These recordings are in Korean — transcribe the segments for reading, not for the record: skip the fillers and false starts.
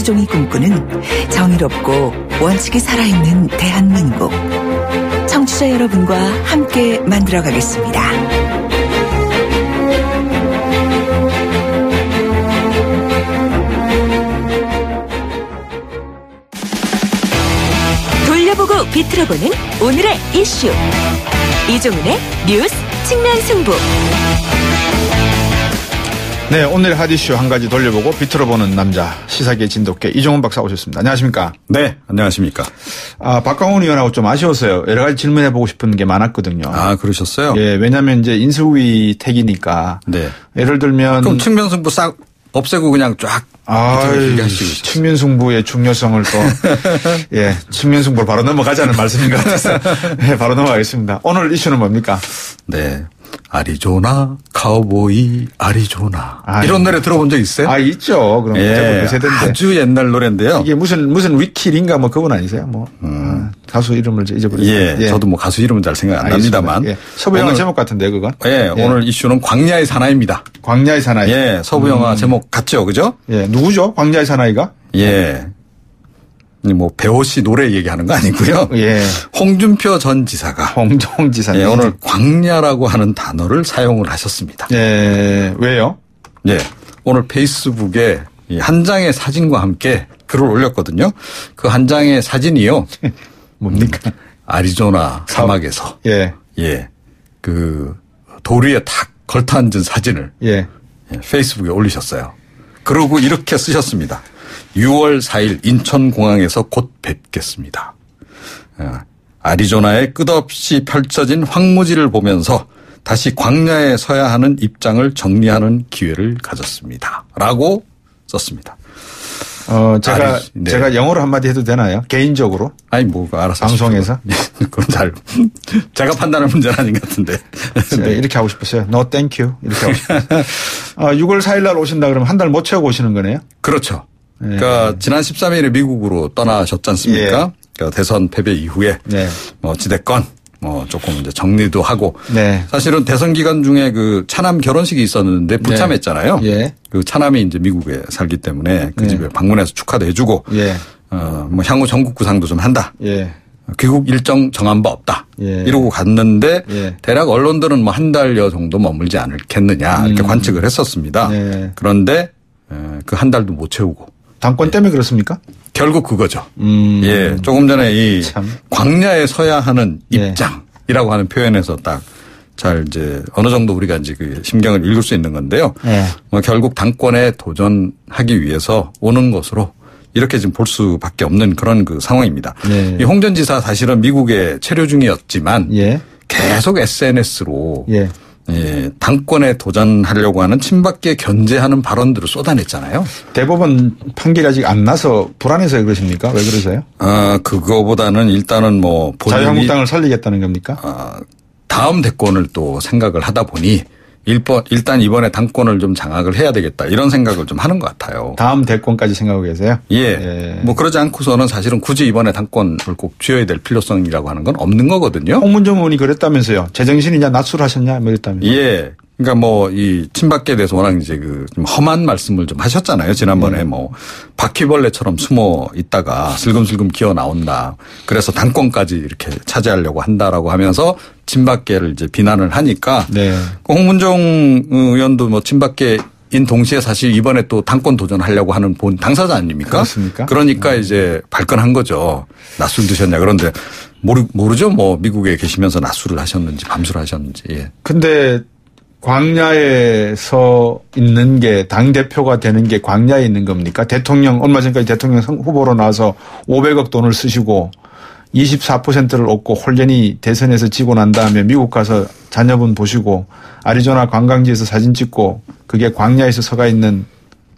김대중이 꿈꾸는 정의롭고 원칙이 살아있는 대한민국. 청취자 여러분과 함께 만들어가겠습니다. 돌려보고 비틀어보는 오늘의 이슈. 이종훈의 뉴스 측면 승부. 네, 오늘 핫이슈 한 가지 돌려보고 비틀어보는 남자, 시사계 진돗개 이종훈 박사 오셨습니다. 안녕하십니까? 네, 안녕하십니까? 박광훈 의원하고 좀 아쉬웠어요. 여러 가지 질문해보고 싶은 게 많았거든요. 아, 그러셨어요? 예, 왜냐면 이제 인수위 택이니까. 네. 예를 들면. 그럼 측면승부 싹 없애고 그냥 쫙. 측면승부의 중요성을 또. 예, 측면승부를 바로 넘어가자는 말씀인 것 같아서. 예, 바로 넘어가겠습니다. 오늘 이슈는 뭡니까? 네. 아리조나, 카우보이, 아리조나. 이런 노래 들어본 적 있어요? 있죠. 그럼. 예, 아주 옛날 노래인데요. 이게 무슨 위킬인가 뭐 그분 아니세요? 가수 이름을 잊어버렸어요. 예, 저도 뭐 가수 이름은 잘 생각 안 납니다만. 예. 서부 영화 제목 같은데 그건? 예, 오늘 이슈는 광야의 사나이입니다. 광야의 사나이. 예, 서부 영화 제목 같죠, 그죠? 예, 누구죠? 광야의 사나이가? 예. 뭐 배호씨 노래 얘기하는 거 아니고요. 예. 홍준표 전 지사가 홍 지사님. 예, 오늘 광야라고 하는 단어를 사용을 하셨습니다. 예. 왜요? 예. 오늘 페이스북에 한 장의 사진과 함께 글을 올렸거든요. 그 한 장의 사진이요. 뭡니까? 아리조나 사막에서. 예. 예. 그 돌 위에 탁 걸터 앉은 사진을. 예. 페이스북에 올리셨어요. 그러고 이렇게 쓰셨습니다. 6월 4일 인천공항에서 곧 뵙겠습니다. 아리조나에 끝없이 펼쳐진 황무지를 보면서 다시 광야에 서야 하는 입장을 정리하는 기회를 가졌습니다. 라고 썼습니다. 제가 영어로 한마디 해도 되나요? 개인적으로? 아니, 뭐, 알아서. 방송에서? 그건 제가 판단할 문제는 아닌 것 같은데. 네. 이렇게 하고 싶었어요. No thank you. 이렇게 하고 싶었어요. 6월 4일 날 오신다 그러면 한 달 못 채우고 오시는 거네요? 그렇죠. 그러니까 지난 13일에 미국으로 떠나셨지 않습니까? 그러니까 대선 패배 이후에 뭐 지대권 뭐 조금 이제 정리도 하고 사실은 대선 기간 중에 그 차남 결혼식이 있었는데 불참했잖아요. 그 차남이 이제 미국에 살기 때문에 그 집에 방문해서 축하도 해주고 뭐 향후 전국 구상도 좀 한다. 귀국 일정 정한 바 없다. 이러고 갔는데 대략 언론들은 뭐 한 달여 정도 머물지 않겠느냐 이렇게 관측을 했었습니다. 그런데 그 한 달도 못 채우고. 당권 때문에 그렇습니까? 결국 그거죠. 예. 조금 전에 이 광야에 서야 하는 입장이라고 하는 표현에서 딱 잘 이제 어느 정도 우리가 이제 그 심경을 읽을 수 있는 건데요. 뭐 결국 당권에 도전하기 위해서 오는 것으로 이렇게 지금 볼 수밖에 없는 그런 그 상황입니다. 이 홍 전 지사 사실은 미국에 체류 중이었지만 계속 SNS로 당권에 도전하려고 하는 친박계 견제하는 발언들을 쏟아냈잖아요. 대법원 판결이 아직 안 나서 불안해서 그러십니까? 왜 그러세요? 그거보다는 일단은 뭐 자유한국당을 살리겠다는 겁니까? 다음 대권을 또 생각을 하다 보니 일단 이번에 당권을 좀 장악을 해야 되겠다 이런 생각을 좀 하는 것 같아요. 다음 대권까지 생각하고 계세요? 뭐 그러지 않고서는 사실은 굳이 이번에 당권을 꼭 쥐어야 될 필요성이라고 하는 건 없는 거거든요. 홍문정 의원이 그랬다면서요. 제정신이냐 낮술 하셨냐 뭐 이랬다면서요. 예. 그러니까 뭐 이 친박계에 대해서 워낙 이제 그 좀 험한 말씀을 좀 하셨잖아요. 지난번에 뭐 바퀴벌레처럼 숨어 있다가 슬금슬금 기어 나온다. 그래서 당권까지 이렇게 차지하려고 한다라고 하면서 친박계를 이제 비난을 하니까 홍문정 의원도 뭐 친박계인 동시에 사실 이번에 또 당권 도전하려고 하는 본 당사자 아닙니까? 그렇습니까? 그러니까 이제 발끈한 거죠. 낮술 드셨냐. 그런데 모르죠. 뭐 미국에 계시면서 낮술을 하셨는지 밤술을 하셨는지. 근데 광야에 서 있는 게 당대표가 되는 게 광야에 있는 겁니까? 얼마 전까지 대통령 후보로 나와서 500억 돈을 쓰시고 24%를 얻고 홀연히 대선에서 지고 난 다음에 미국 가서 자녀분 보시고 아리조나 관광지에서 사진 찍고 그게 광야에서 서가 있는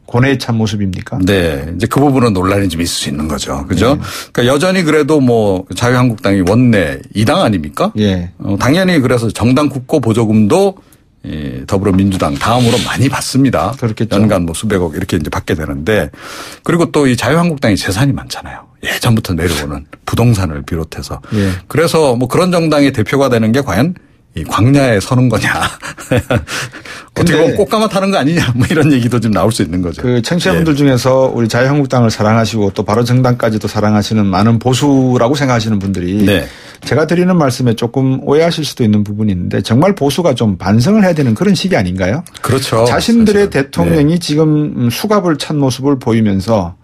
고뇌에 찬 모습입니까? 네. 이제 그 부분은 논란이 좀 있을 수 있는 거죠. 그죠? 그러니까 여전히 그래도 뭐 자유한국당이 원내 2당 아닙니까? 당연히 그래서 정당 국고 보조금도 더불어민주당 다음으로 많이 받습니다. 그렇겠죠. 연간 뭐 수백억 이렇게 이제 받게 되는데 그리고 또 이 자유한국당이 재산이 많잖아요. 예전부터 내려오는 부동산을 비롯해서. 그래서 뭐 그런 정당의 대표가 되는 게 과연 이 광야에 서는 거냐. 어떻게 보면 꽃가마 타는 거 아니냐. 뭐 이런 얘기도 좀 나올 수 있는 거죠. 그 청취자분들 중에서 우리 자유한국당을 사랑하시고 또 바른정당까지도 사랑하시는 많은 보수라고 생각하시는 분들이 제가 드리는 말씀에 조금 오해하실 수도 있는 부분이 있는데 정말 보수가 좀 반성을 해야 되는 그런 시기 아닌가요? 그렇죠. 자신들의 사실은. 대통령이 지금 수갑을 찬 모습을 보이면서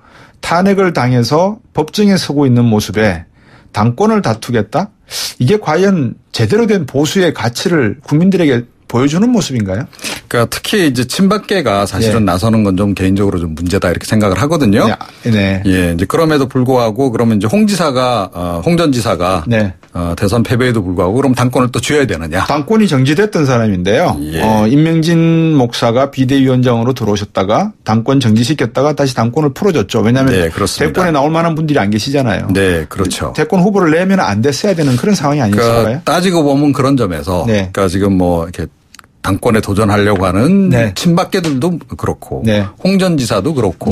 탄핵을 당해서 법정에 서고 있는 모습에 당권을 다투겠다? 이게 과연 제대로 된 보수의 가치를 국민들에게 보여주는 모습인가요? 그러니까 특히 이제 친박계가 사실은 나서는 건 좀 개인적으로 좀 문제다 이렇게 생각을 하거든요. 네. 예, 이제 그럼에도 불구하고 그러면 이제 홍 전 지사가 대선 패배에도 불구하고 그럼 당권을 또 쥐어야 되느냐? 당권이 정지됐던 사람인데요. 임명진 목사가 비대위원장으로 들어오셨다가 당권 정지시켰다가 다시 당권을 풀어줬죠. 왜냐하면 대권에 나올 만한 분들이 안 계시잖아요. 네, 그렇죠. 대권 후보를 내면 안 됐어야 되는 그런 상황이 아니었을까요? 그러니까 따지고 보면 그런 점에서 그러니까 지금 뭐 이렇게 당권에 도전하려고 하는 친박계들도 그렇고 홍 전 지사도 그렇고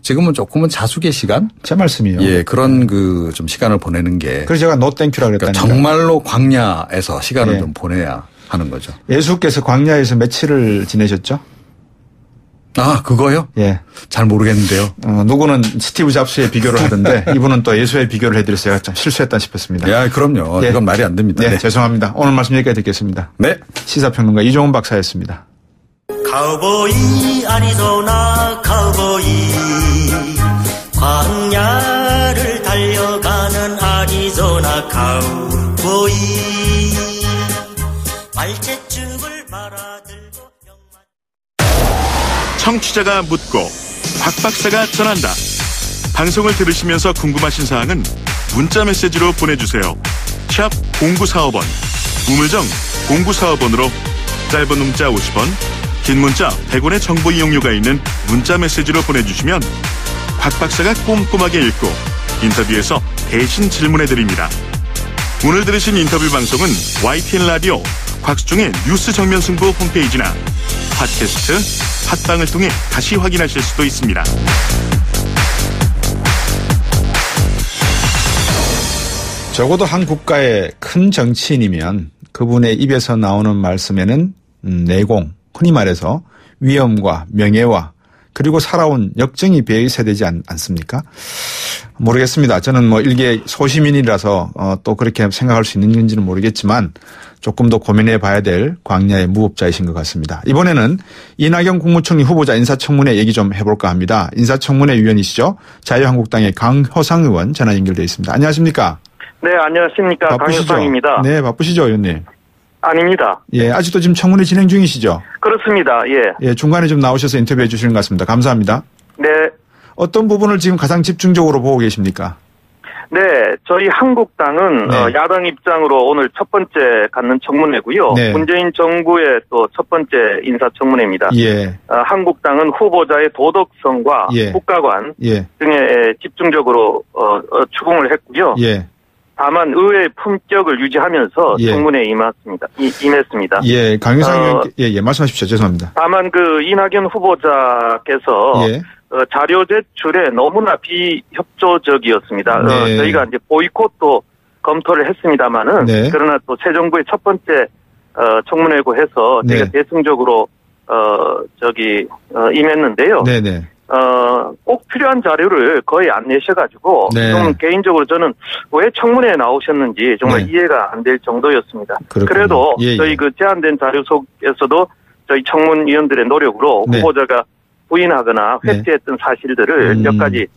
지금은 조금은 자숙의 시간? 제 말씀이요. 예, 그런 그 좀 시간을 보내는 게. 그래서 제가 노 땡큐라고 그랬다니까. 그러니까 정말로 광야에서 시간을 좀 보내야 하는 거죠. 예수께서 광야에서 며칠을 지내셨죠? 아, 그거요? 예. 잘 모르겠는데요. 누구는 스티브 잡스의 비교를 하던데 이분은 또 예수의 비교를 해드렸어요. 좀 실수했다 싶었습니다. 야, 그럼요. 이건 말이 안 됩니다. 네, 죄송합니다. 오늘 말씀 여기까지 듣겠습니다. 네. 시사평론가 이종훈 박사였습니다. 카우보이 아리조나 카우보이 광야를 달려가는 아리조나 카우보이 발재증을 말아들고 청취자가 묻고 박 박사가 전한다. 방송을 들으시면서 궁금하신 사항은 문자 메시지로 보내주세요. 샵 0945번 우물정 0945번으로 짧은 문자 50원 긴 문자 100원의 정보 이용료가 있는 문자 메시지로 보내주시면 박 박사가 꼼꼼하게 읽고 인터뷰에서 대신 질문해드립니다. 오늘 들으신 인터뷰 방송은 YTN 라디오 곽수중의 뉴스 정면 승부 홈페이지나 팟캐스트 팟빵을 통해 다시 확인하실 수도 있습니다. 적어도 한 국가의 큰 정치인이면 그분의 입에서 나오는 말씀에는 내공, 흔히 말해서 위엄과 명예와 그리고 살아온 역정이 배어 있어야 되지 않습니까? 모르겠습니다. 저는 뭐 일개 소시민이라서 또 그렇게 생각할 수 있는 건지는 모르겠지만 조금 더 고민해 봐야 될 광야의 무법자이신 것 같습니다. 이번에는 이낙연 국무총리 후보자 인사청문회 얘기 좀 해볼까 합니다. 인사청문회 위원이시죠. 자유한국당의 강효상 의원 전화 연결되어 있습니다. 안녕하십니까? 네, 안녕하십니까. 강효상입니다. 네, 바쁘시죠, 의원님? 아닙니다. 예, 아직도 지금 청문회 진행 중이시죠? 그렇습니다. 예. 예, 중간에 좀 나오셔서 인터뷰해 주시는 것 같습니다. 감사합니다. 네. 어떤 부분을 지금 가장 집중적으로 보고 계십니까? 네, 저희 한국당은 야당 입장으로 오늘 첫 번째 갖는 청문회고요. 문재인 정부의 또 첫 번째 인사청문회입니다. 한국당은 후보자의 도덕성과 국가관 등에 집중적으로 추궁을 했고요. 다만 의회의 품격을 유지하면서 청문회에 임했습니다. 예, 강효상 의원, 말씀하십시오. 죄송합니다. 다만 그 이낙연 후보자께서 자료 제출에 너무나 비협조적이었습니다. 저희가 이제 보이콧도 검토를 했습니다만은 그러나 또 새 정부의 첫 번째 청문회고 해서 제가 대승적으로 임했는데요. 꼭 필요한 자료를 거의 안 내셔가지고 좀 개인적으로 저는 왜 청문회에 나오셨는지 정말 이해가 안 될 정도였습니다. 그래도 저희 그 제한된 자료 속에서도 저희 청문위원들의 노력으로 후보자가 부인하거나 회피했던 사실들을 몇 가지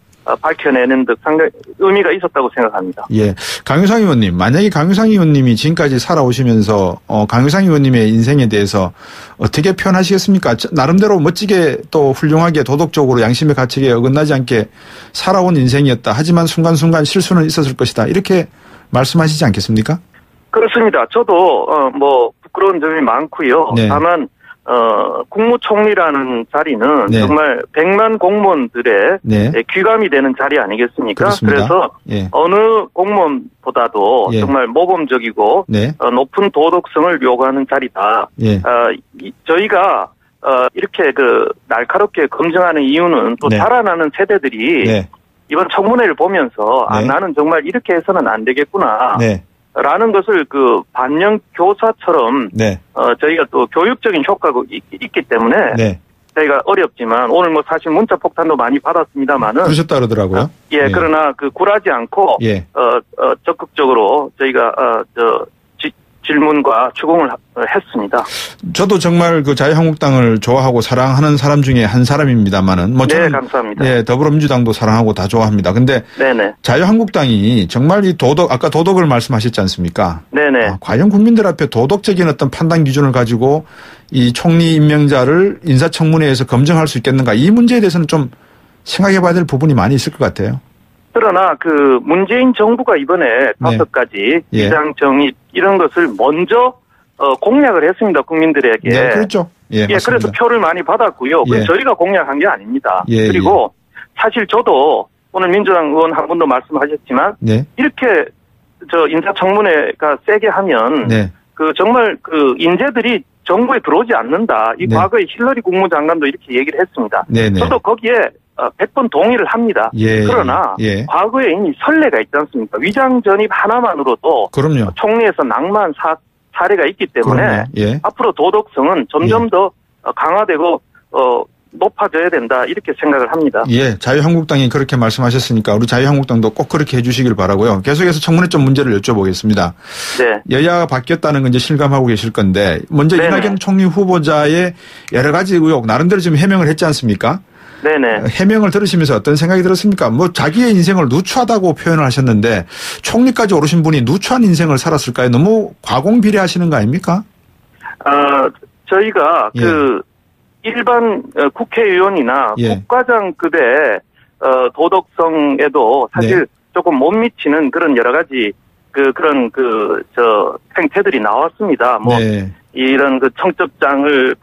밝혀내는 듯 상당히 의미가 있었다고 생각합니다. 예, 강효상 의원님, 만약에 강효상 의원님이 지금까지 살아오시면서 강효상 의원님의 인생에 대해서 어떻게 표현하시겠습니까? 나름대로 멋지게 또 훌륭하게 도덕적으로 양심의 가책에 어긋나지 않게 살아온 인생이었다. 하지만 순간순간 실수는 있었을 것이다. 이렇게 말씀하시지 않겠습니까? 그렇습니다. 저도 뭐 부끄러운 점이 많고요. 다만 국무총리라는 자리는 정말 100만 공무원들의 귀감이 되는 자리 아니겠습니까? 그렇습니다. 그래서 어느 공무원보다도 정말 모범적이고 높은 도덕성을 요구하는 자리다. 저희가 이렇게 그 날카롭게 검증하는 이유는 또 자라나는 세대들이 이번 청문회를 보면서 나는 정말 이렇게 해서는 안 되겠구나. 라는 것을 그 반영 교사처럼 네. 저희가 또 교육적인 효과가 있기 때문에 네. 저희가 어렵지만 오늘 뭐 사실 문자 폭탄도 많이 받았습니다만은 그러셨다 그러더라고요. 예, 예. 그러나 그 굴하지 않고 예. 적극적으로 저희가 질문과 추궁을 했습니다. 저도 정말 그 자유한국당을 좋아하고 사랑하는 사람 중에 한 사람입니다만은 뭐 저는 네, 감사합니다. 예, 더불어민주당도 사랑하고 다 좋아합니다. 근데 네네. 자유한국당이 정말 이 아까 도덕을 말씀하셨지 않습니까? 네네. 과연 국민들 앞에 도덕적인 어떤 판단 기준을 가지고 이 총리 임명자를 인사청문회에서 검증할 수 있겠는가? 이 문제에 대해서는 좀 생각해 봐야 될 부분이 많이 있을 것 같아요. 그러나 그 문재인 정부가 이번에 5가지 위장 정립 이런 것을 먼저 공약을 했습니다. 국민들에게. 네, 그렇죠. 예, 그래서 표를 많이 받았고요. 예. 저희가 공약한 게 아닙니다. 예, 그리고 사실 저도 오늘 민주당 의원 한 분도 말씀하셨지만 네. 이렇게 인사청문회가 세게 하면 네. 그 정말 그 인재들이 정부에 들어오지 않는다. 이 네. 과거에 힐러리 국무장관도 이렇게 얘기를 했습니다. 네네. 저도 거기에 100번 동의를 합니다. 예. 그러나 예. 과거에 이미 선례가 있지 않습니까? 위장 전입 하나만으로도 그럼요. 총리에서 낙마한 사례가 있기 때문에 예. 앞으로 도덕성은 점점 더 강화되고 높아져야 된다 이렇게 생각을 합니다. 예, 자유한국당이 그렇게 말씀하셨으니까 우리 자유한국당도 꼭 그렇게 해주시길 바라고요. 계속해서 청문회점 문제를 여쭤보겠습니다. 네. 여야가 바뀌었다는 건 이제 실감하고 계실 건데 먼저 네네. 이낙연 총리 후보자의 여러 가지 의혹 나름대로 지금 해명을 했지 않습니까? 네네. 해명을 들으시면서 어떤 생각이 들었습니까? 뭐 자기의 인생을 누추하다고 표현을 하셨는데 총리까지 오르신 분이 누추한 인생을 살았을까요? 너무 과공비례하시는 거 아닙니까? 저희가 예. 그 일반 국회의원이나 예. 국가장급의 도덕성에도 사실 네. 조금 못 미치는 그런 여러 가지 그런 행태들이 나왔습니다. 뭐 네. 이런 그 청첩장을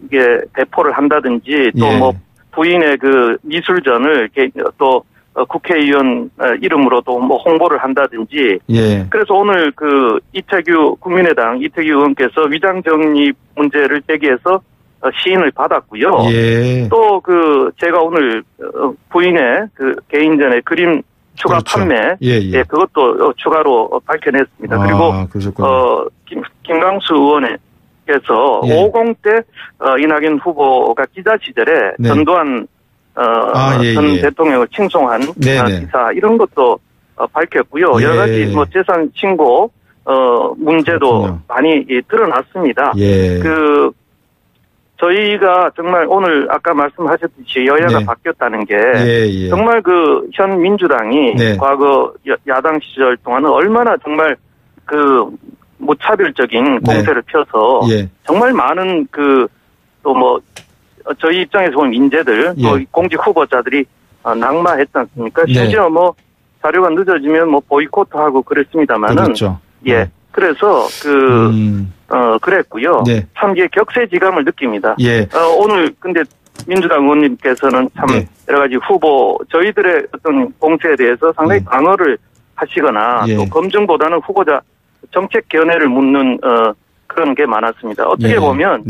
이게 배포를 한다든지 또 예. 뭐 부인의 그 미술전을 또 국회의원 이름으로 또 뭐 홍보를 한다든지. 예. 그래서 오늘 국민의당 이태규 의원께서 위장 정립 문제를 제기해서 시인을 받았고요. 예. 또 제가 오늘 부인의 개인전의 그림 추가 그렇죠. 판매, 예. 그것도 추가로 밝혀냈습니다. 그리고 김광수 의원께서 예. 50 때 이낙연 후보가 기자 시절에 네. 전두환 전 대통령을 칭송한 기사 이런 것도 밝혔고요. 예. 여러 가지 재산 신고 문제도 그렇군요. 많이 드러났습니다. 예. 저희가 정말 오늘 아까 말씀하셨듯이 여야가 네. 바뀌었다는 게 예. 정말 현 민주당이 네. 과거 야당 시절 동안은 얼마나 정말 무차별적인 공세를 펴서 예. 정말 많은 저희 입장에서 보면 인재들 또 공직 후보자들이 낙마했지 않습니까? 심지어 자료가 늦어지면 보이콧하고 그랬습니다만은 그렇죠. 예. 그래서 그랬고요. 네. 참 이게 격세지감을 느낍니다. 예. 오늘 근데 민주당 의원님께서는 참 여러 가지 저희들의 어떤 공세에 대해서 상당히 방어를 하시거나 또 검증보다는 후보자 정책 견해를 묻는 그런 게 많았습니다. 어떻게 보면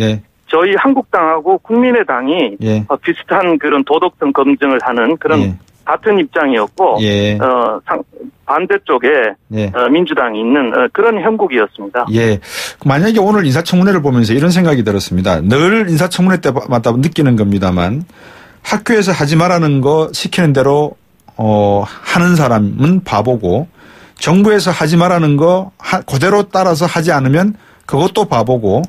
저희 한국당하고 국민의당이 비슷한 그런 도덕성 검증을 하는 그런 같은 입장이었고 반대쪽에 민주당이 있는 그런 형국이었습니다. 예. 만약에 오늘 인사청문회를 보면서 이런 생각이 들었습니다. 늘 인사청문회 때마다 느끼는 겁니다만 학교에서 하지 말라는 거 시키는 대로 하는 사람은 바보고 정부에서 하지 말라는 거 그대로 따라서 하지 않으면 그것도 바보고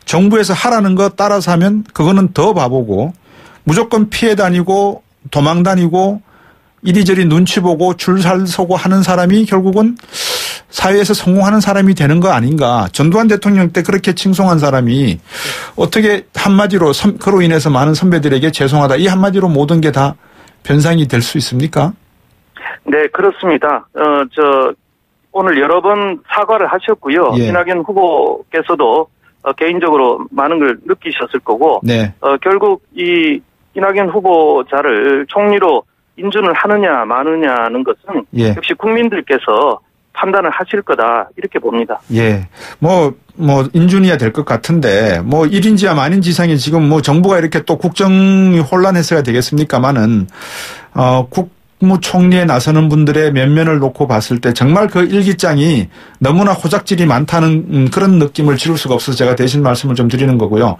정부에서 하라는 거 따라서 하면 그거는 더 바보고 무조건 피해 다니고 도망 다니고 이리저리 눈치 보고 줄 서고 하는 사람이 결국은 사회에서 성공하는 사람이 되는 거 아닌가. 전두환 대통령 때 그렇게 칭송한 사람이 어떻게 한마디로 그로 인해서 많은 선배들에게 죄송하다. 이 한마디로 모든 게 다 변상이 될 수 있습니까? 네, 그렇습니다. 오늘 여러 번 사과를 하셨고요. 이낙연 후보께서도 개인적으로 많은 걸 느끼셨을 거고. 결국 이 이낙연 후보자를 총리로 인준을 하느냐 마느냐는 것은 역시 국민들께서 판단을 하실 거다 이렇게 봅니다. 예. 인준이야 될 것 같은데 1인지야 만인지상에 지금 정부가 이렇게 또 국정이 혼란해서야 되겠습니까마는 국무총리에 나서는 분들의 면면을 놓고 봤을 때 정말 그 일기장이 너무나 호작질이 많다는 그런 느낌을 지울 수가 없어서 제가 대신 말씀을 좀 드리는 거고요.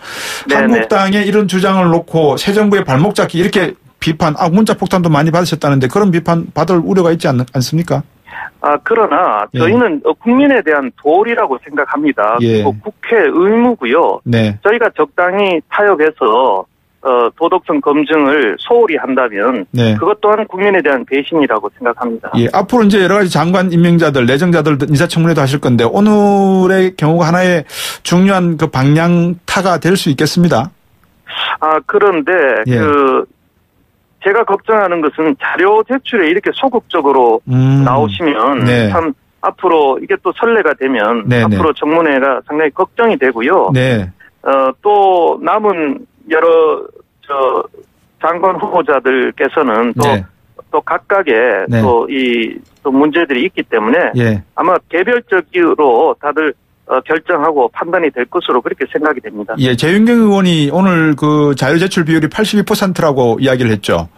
네네. 한국당의 이런 주장을 놓고 새 정부의 발목 잡기 이렇게 비판, 문자 폭탄도 많이 받으셨다는데 그런 비판 받을 우려가 있지 않습니까? 그러나 저희는 국민에 대한 도리라고 생각합니다. 그리고 국회 의무고요. 네. 저희가 적당히 타협해서 도덕성 검증을 소홀히 한다면 그것 또한 국민에 대한 배신이라고 생각합니다. 예, 앞으로 이제 여러 가지 장관 임명자들, 내정자들 인사청문회도 하실 건데 오늘의 경우가 하나의 중요한 그 방향타가 될 수 있겠습니다. 그런데 제가 걱정하는 것은 자료 제출에 이렇게 소극적으로 나오시면 참 앞으로 이게 또 선례가 되면 앞으로 청문회가 상당히 걱정이 되고요. 또 남은 여러 장관 후보자들께서는 또 각각의 또 문제들이 있기 때문에 아마 개별적으로 다들 결정하고 판단이 될 것으로 그렇게 생각이 됩니다. 예, 재윤경 의원이 오늘 그 자료 제출 비율이 82%라고 이야기를 했죠.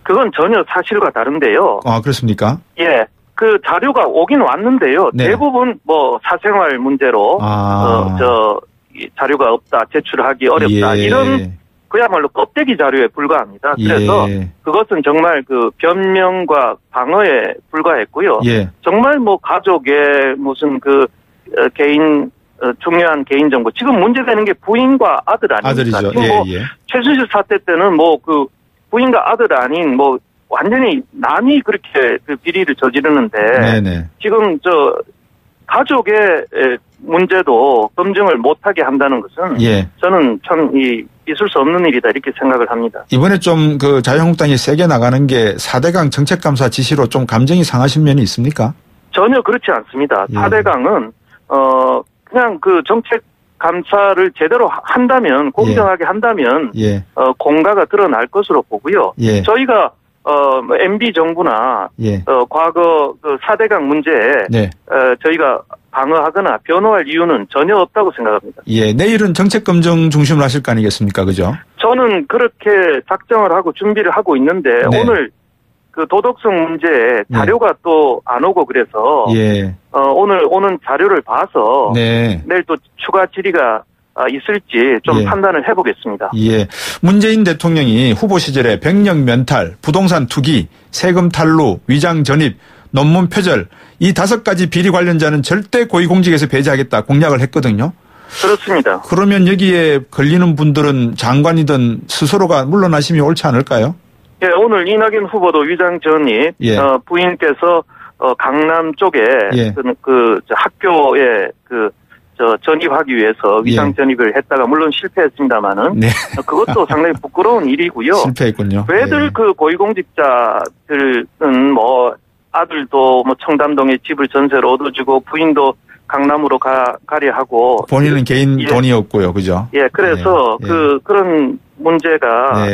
그건 전혀 사실과 다른데요. 그렇습니까? 예. 그 자료가 오긴 왔는데요. 대부분 뭐 사생활 문제로 자료가 없다, 제출하기 어렵다 이런 그야말로 껍데기 자료에 불과합니다. 그래서 그것은 정말 그 변명과 방어에 불과했고요. 정말 뭐 가족의 무슨 그 중요한 개인정보. 지금 문제되는 게 부인과 아들 아닙니까? 아들이죠. 최순실 사태 때는 뭐 그 부인과 아들 아닌 뭐 완전히 남이 그렇게 그 비리를 저지르는데 지금 가족의 문제도 검증을 못하게 한다는 것은 저는 참 있을 수 없는 일이다 이렇게 생각을 합니다. 이번에 좀 그 자유한국당이 세게 나가는 게 4대강 정책감사 지시로 좀 감정이 상하신 면이 있습니까? 전혀 그렇지 않습니다. 4대강은 그냥 그 정책 감사를 제대로 한다면 공정하게 한다면 공가가 드러날 것으로 보고요. 저희가 MB 정부나 과거 그 4대강 문제에 저희가 방어하거나 변호할 이유는 전혀 없다고 생각합니다. 내일은 정책 검증 중심으로 하실 거 아니겠습니까, 그죠? 저는 그렇게 작정을 하고 준비를 하고 있는데 오늘 그 도덕성 문제에 자료가 또 안 오고 그래서 오늘 오는 자료를 봐서 내일 또 추가 질의가 있을지 좀 판단을 해보겠습니다. 문재인 대통령이 후보 시절에 병력 면탈, 부동산 투기, 세금 탈루, 위장 전입, 논문 표절 이 5가지 비리 관련자는 절대 고위공직에서 배제하겠다 공약을 했거든요. 그렇습니다. 그러면 여기에 걸리는 분들은 장관이든 스스로가 물러나심이 옳지 않을까요? 오늘 이낙연 후보도 위장 전입, 부인께서 강남 쪽에 학교에 전입하기 위해서 위장 전입을 했다가 물론 실패했습니다만은 그것도 상당히 부끄러운 일이고요. 실패했군요. 왜들 그 고위공직자들은 뭐 아들도 뭐 청담동에 집을 전세로 얻어주고 부인도 강남으로 가려 하고 본인은 개인 돈이었고요, 그죠? 그래서 그런 문제가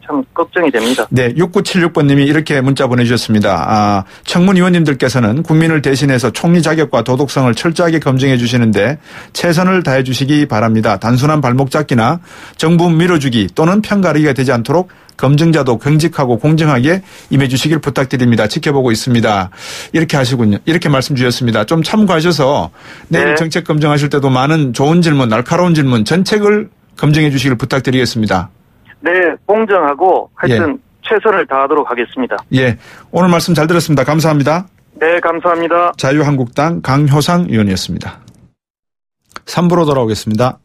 참 걱정이 됩니다. 6976번님이 이렇게 문자 보내주셨습니다. 청문위원님들께서는 국민을 대신해서 총리 자격과 도덕성을 철저하게 검증해 주시는데 최선을 다해 주시기 바랍니다. 단순한 발목 잡기나 정부 밀어주기 또는 편가르기가 되지 않도록 검증자도 경직하고 공정하게 임해 주시길 부탁드립니다. 지켜보고 있습니다. 이렇게 하시군요. 이렇게 말씀 주셨습니다. 좀 참고하셔서 내일 정책 검증하실 때도 많은 좋은 질문, 날카로운 질문, 전책을 검증해 주시길 부탁드리겠습니다. 공정하고 하여튼 최선을 다하도록 하겠습니다. 오늘 말씀 잘 들었습니다. 감사합니다. 감사합니다. 자유한국당 강효상 의원이었습니다. 3부로 돌아오겠습니다.